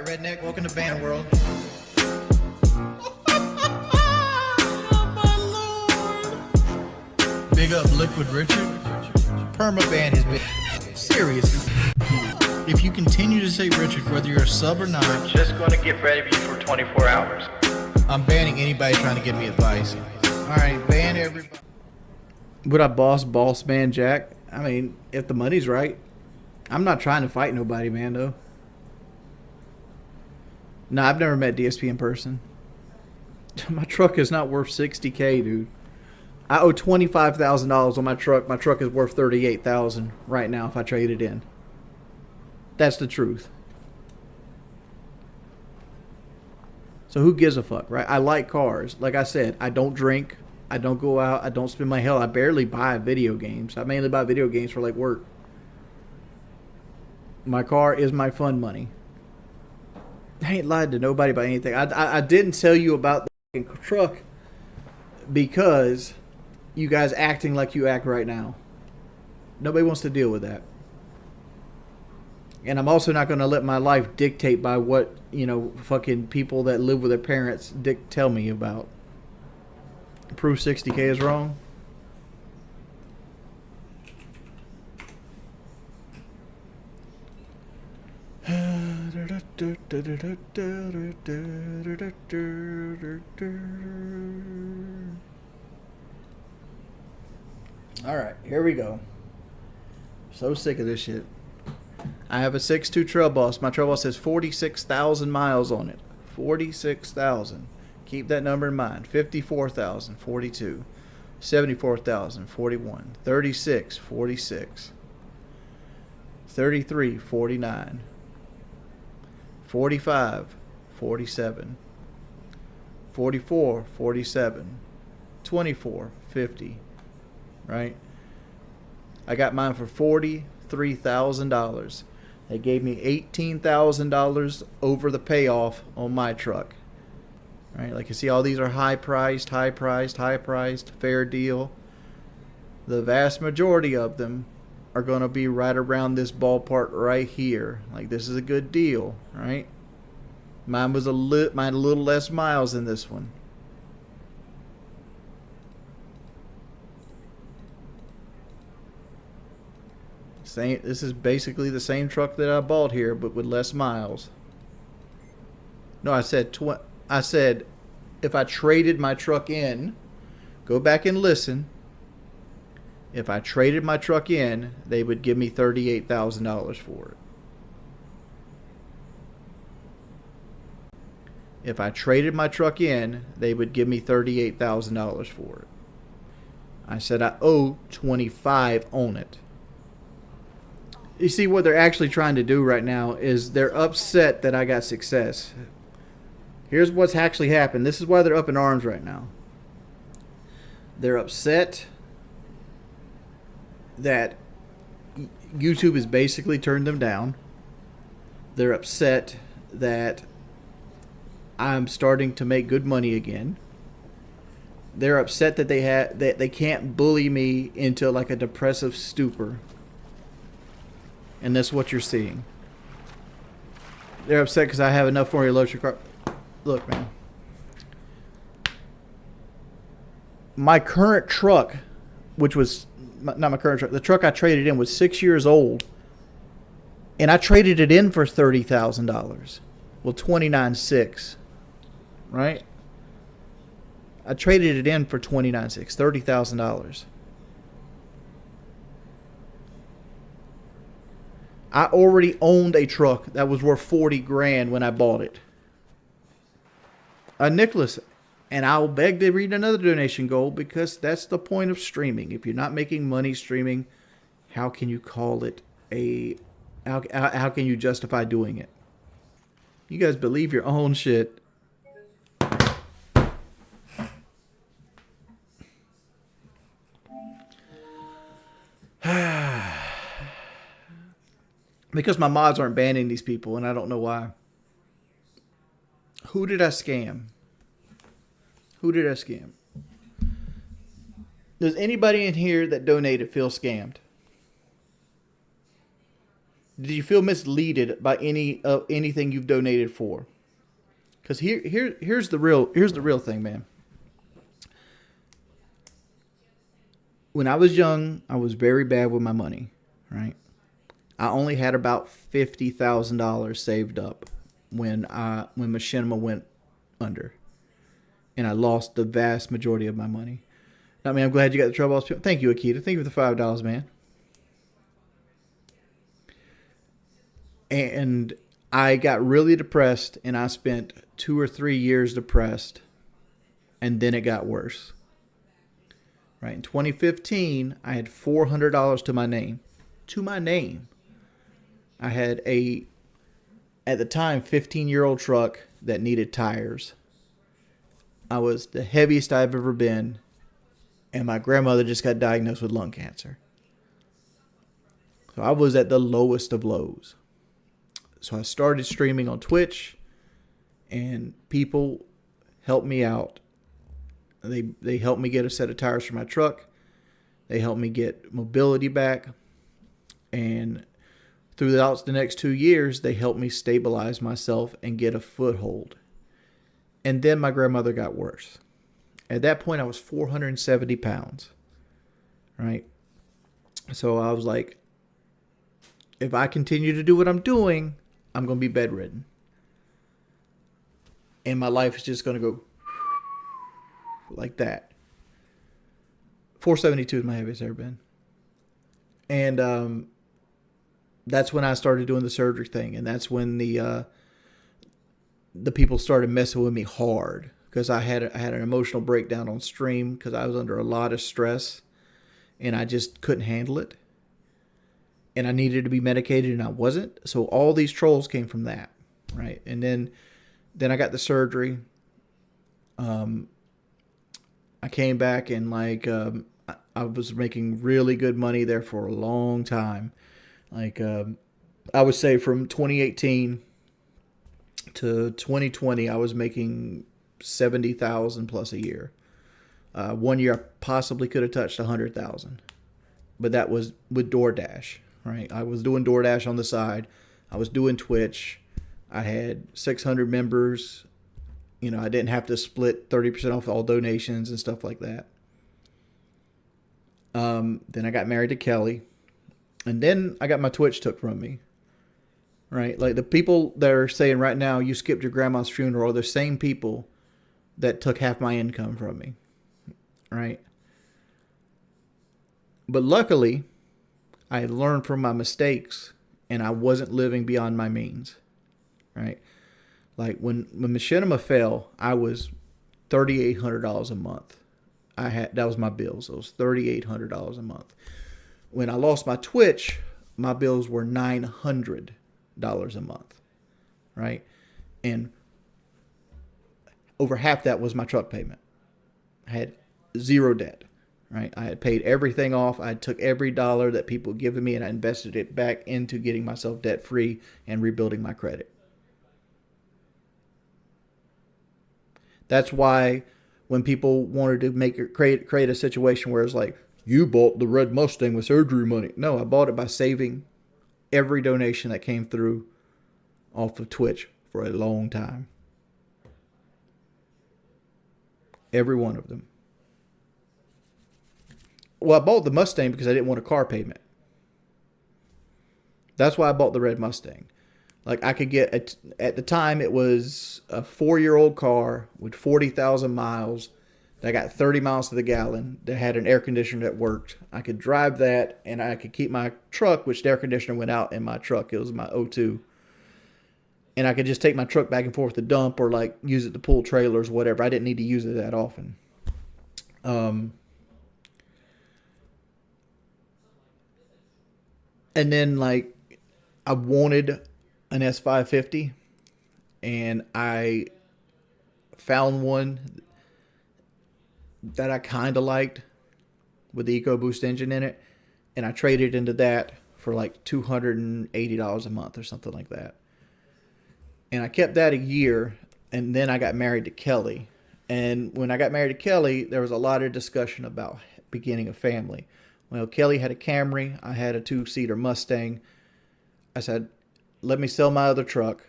right, redneck. Welcome to band world. Big up Liquid Richard. Permaban has been serious. If you continue to say Richard, whether you're a sub or not, I'm just going to get ready for you for 24 hours. I'm banning anybody trying to give me advice. Alright, ban everybody. Would I boss man Jack? I mean, if the money's right. I'm not trying to fight nobody, man, though. No, I've never met DSP in person. My truck is not worth $60K, dude. I owe $25,000 on my truck. My truck is worth $38,000 right now if I trade it in. That's the truth. So who gives a fuck, right? I like cars. Like I said, I don't drink. I don't go out. I don't spend my hell. I barely buy video games. I mainly buy video games for like work. My car is my fun money. I ain't lied to nobody about anything. I didn't tell you about the truck because you guys acting like you act right now. Nobody wants to deal with that. And I'm also not going to let my life dictate by what, fucking people that live with their parents tell me about. Prove 60K is wrong. Alright, here we go. So sick of this shit. I have a 6.2 Trail Boss. My Trail Boss has 46,000 miles on it. 46,000. Keep that number in mind. 54,000, 42. 74,000, 41. 36, 46. 33, 49. 45, 47. 44, 47. 24, 50. Right? I got mine for $43,000. They gave me $18,000 over the payoff on my truck. Right? Like you see, all these are high priced, fair deal. The vast majority of them are going to be right around this ballpark right here. Like this is a good deal, right? Mine was a little less miles than this one. This is basically the same truck that I bought here, but with less miles. No, I said if I traded my truck in, go back and listen. If I traded my truck in, they would give me $38,000 for it. If I traded my truck in, they would give me $38,000 for it. I said I owe $25,000 on it. You see, what they're actually trying to do right now is they're upset that I got success. Here's what's actually happened. This is why they're up in arms right now. They're upset that YouTube has basically turned them down. They're upset that I'm starting to make good money again. They're upset that they can't bully me into like a depressive stupor. And that's what you're seeing. They're upset because I have enough for you to load your car. Look, man. My current truck, which was not my current truck, the truck I traded in was 6 years old. And I traded it in for $30,000. Well, $29,600. Right? I traded it in for $29,600, $30,000. I already owned a truck that was worth $40,000 when I bought it. Nicholas, and I'll beg to read another donation goal because that's the point of streaming. If you're not making money streaming, how can you call it how can you justify doing it? You guys believe your own shit. Because my mods aren't banning these people, and I don't know why. Who did I scam? Who did I scam? Does anybody in here that donated feel scammed? Did you feel misleaded by anything you've donated for? Because here's the real thing, man. When I was young, I was very bad with my money, right? I only had about $50,000 saved up when Machinima went under, and I lost the vast majority of my money. I mean, I'm glad you got the trouble. Thank you, Akita. Thank you for the $5, man. And I got really depressed, and I spent 2 or 3 years depressed, and then it got worse. Right, in 2015, I had $400 to my name. To my name. I had at the time, 15-year-old truck that needed tires. I was the heaviest I've ever been, and my grandmother just got diagnosed with lung cancer. So I was at the lowest of lows. So I started streaming on Twitch, and people helped me out. They helped me get a set of tires for my truck. They helped me get mobility back. And throughout the next 2 years, they helped me stabilize myself and get a foothold. And then my grandmother got worse. At that point, I was 470 pounds. Right? So I was like, if I continue to do what I'm doing, I'm going to be bedridden. And my life is just going to go like that. 472 is my heaviest I've ever been. And that's when I started doing the surgery thing. And that's when the people started messing with me hard. Because I had an emotional breakdown on stream because I was under a lot of stress. And I just couldn't handle it. And I needed to be medicated and I wasn't. So all these trolls came from that. Right? And then I got the surgery. I came back and I was making really good money there for a long time. I would say from 2018 to 2020, I was making 70,000 plus a year. 1 year I possibly could have touched 100,000, but that was with DoorDash, right? I was doing DoorDash on the side. I was doing Twitch. I had 600 members. You know, I didn't have to split 30% off all donations and stuff like that. Then I got married to Kelly. And then I got my Twitch took from me. Right? Like the people that are saying right now, you skipped your grandma's funeral, are the same people that took half my income from me. Right? But luckily, I learned from my mistakes and I wasn't living beyond my means. Right? Like when Machinima fell, I was $3,800 a month. That was my bills. It was $3,800 a month. When I lost my Twitch, my bills were $900 a month, right? And over half that was my truck payment. I had zero debt, right? I had paid everything off. I took every dollar that people had given me and I invested it back into getting myself debt free and rebuilding my credit. That's why when people wanted to create a situation where it's like, you bought the red Mustang with surgery money. No, I bought it by saving every donation that came through off of Twitch for a long time. Every one of them. Well, I bought the Mustang because I didn't want a car payment. That's why I bought the red Mustang. Like I could get, at the time it was a 4-year-old car with 40,000 miles that got 30 miles to the gallon that had an air conditioner that worked. I could drive that and I could keep my truck, which the air conditioner went out in my truck. It was my O2. And I could just take my truck back and forth to dump or like use it to pull trailers, whatever. I didn't need to use it that often. And then like I wanted an S550 and I found one that I kind of liked with the EcoBoost engine in it, and I traded into that for like $280 a month or something like that. And I kept that a year, and then I got married to Kelly. And when I got married to Kelly, there was a lot of discussion about beginning a family. Well, Kelly had a Camry, I had a 2-seater Mustang. I said, let me sell my other truck,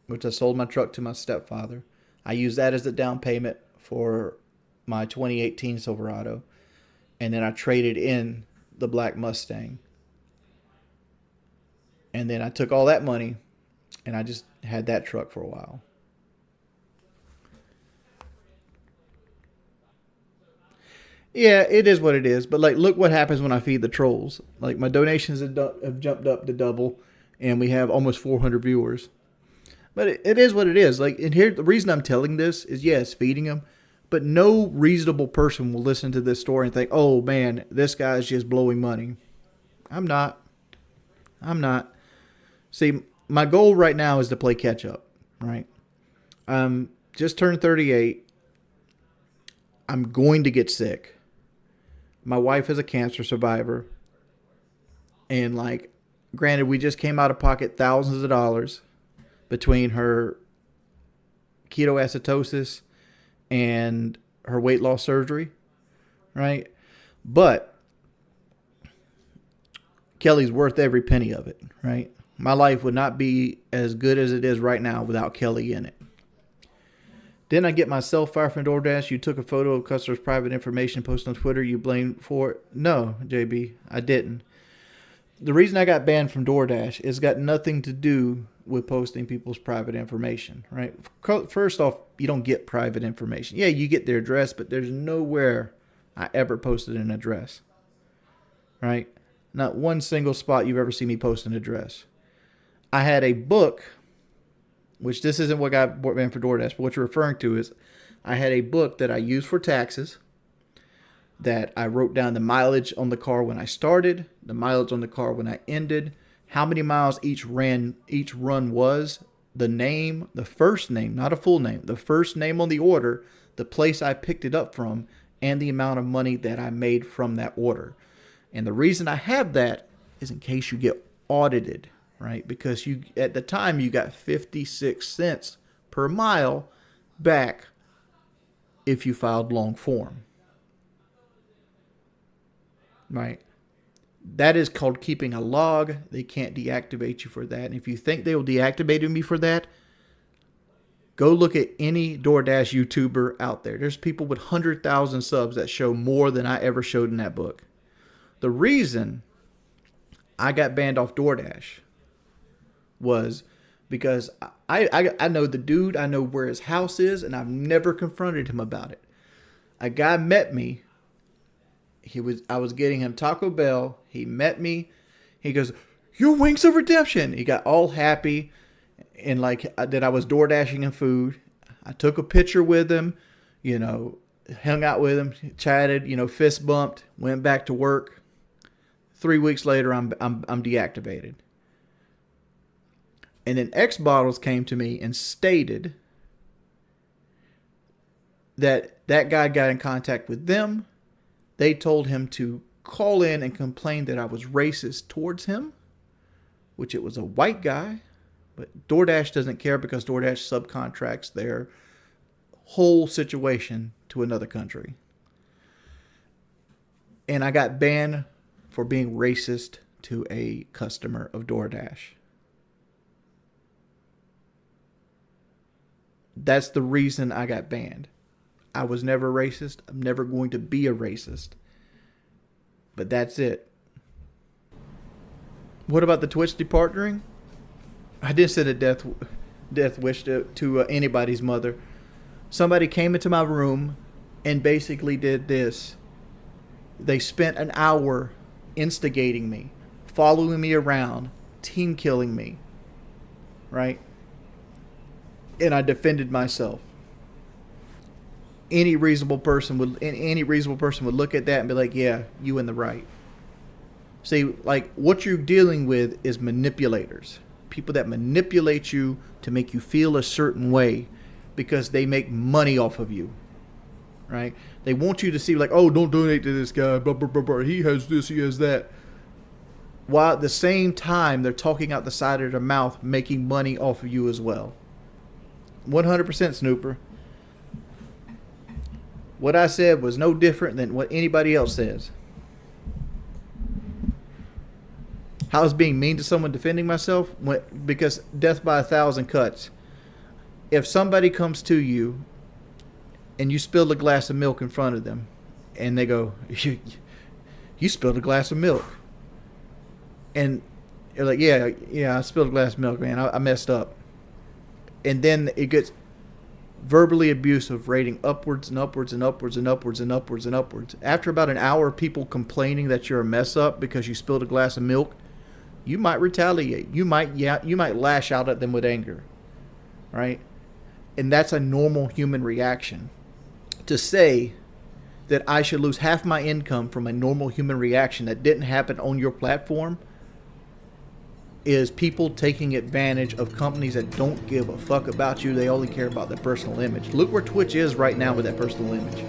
which I sold my truck to my stepfather. I used that as the down payment for my 2018 Silverado. And then I traded in the black Mustang. And then I took all that money and I just had that truck for a while. Yeah, it is what it is. But like, look what happens when I feed the trolls. Like, my donations have jumped up to double, and we have almost 400 viewers. But it is what it is. Like, and here, the reason I'm telling this is, yes, feeding them. But no reasonable person will listen to this story and think, oh man, this guy's just blowing money. I'm not. See, my goal right now is to play catch up, right? Just turned 38. I'm going to get sick. My wife is a cancer survivor. And like, granted, we just came out of pocket thousands of dollars between her ketoacidosis and her weight loss surgery, right? But Kelly's worth every penny of it, right? My life would not be as good as it is right now without Kelly in it. Didn't I get myself fired from DoorDash? You took a photo of customers' private information, posted on Twitter. You blamed for it? No, JB, I didn't. The reason I got banned from DoorDash is got nothing to do with posting people's private information, right? First off, you don't get private information. Yeah, you get their address, but there's nowhere I ever posted an address, right? Not one single spot you've ever seen me post an address. I had a book, which this isn't what got banned for DoorDash, but what you're referring to is I had a book that I used for taxes, that I wrote down the mileage on the car when I started, the mileage on the car when I ended, how many miles each run was, the name, the first name, not a full name, the first name on the order, the place I picked it up from, and the amount of money that I made from that order. And the reason I have that is in case you get audited, right? Because you, at the time, you got 56 cents per mile back if you filed long form. Right? That is called keeping a log. They can't deactivate you for that. And if you think they will deactivate me for that, go look at any DoorDash YouTuber out there. There's people with 100,000 subs that show more than I ever showed in that book. The reason I got banned off DoorDash was because I know the dude, I know where his house is, and I've never confronted him about it. A guy met me. I was getting him Taco Bell. He met me. He goes, "You're Wings of Redemption." He got all happy and like that I was door dashing him food. I took a picture with him, hung out with him, chatted, fist bumped, went back to work. 3 weeks later, I'm deactivated. And then X Bottles came to me and stated that guy got in contact with them. They told him to call in and complain that I was racist towards him, which it was a white guy. But DoorDash doesn't care because DoorDash subcontracts their whole situation to another country. And I got banned for being racist to a customer of DoorDash. That's the reason I got banned. I was never racist. I'm never going to be a racist. But that's it. What about the Twitch departnering? I didn't send a death wish to anybody's mother. Somebody came into my room and basically did this. They spent an hour instigating me, following me around, team killing me. Right? And I defended myself. Any reasonable person would look at that and be like, yeah, you in the right. See, like, what you're dealing with is manipulators. People that manipulate you to make you feel a certain way because they make money off of you. Right? They want you to see like, oh, don't donate to this guy. Blah, blah, blah, blah. He has this, he has that. While at the same time, they're talking out the side of their mouth, making money off of you as well. 100% Snooper. What I said was no different than what anybody else says. How I was being mean to someone defending myself? Because death by 1,000 cuts. If somebody comes to you and you spilled a glass of milk in front of them, and they go, you spilled a glass of milk. And you're like, yeah, I spilled a glass of milk, man. I messed up. And then it gets verbally abusive, rating upwards and upwards and upwards and upwards and upwards and upwards. After about an hour of people complaining that you're a mess up because you spilled a glass of milk, you might retaliate. You might lash out at them with anger, right? And that's a normal human reaction. To say that I should lose half my income from a normal human reaction that didn't happen on your platform is people taking advantage of companies that don't give a fuck about you. They only care about their personal image. Look where Twitch is right now with that personal image.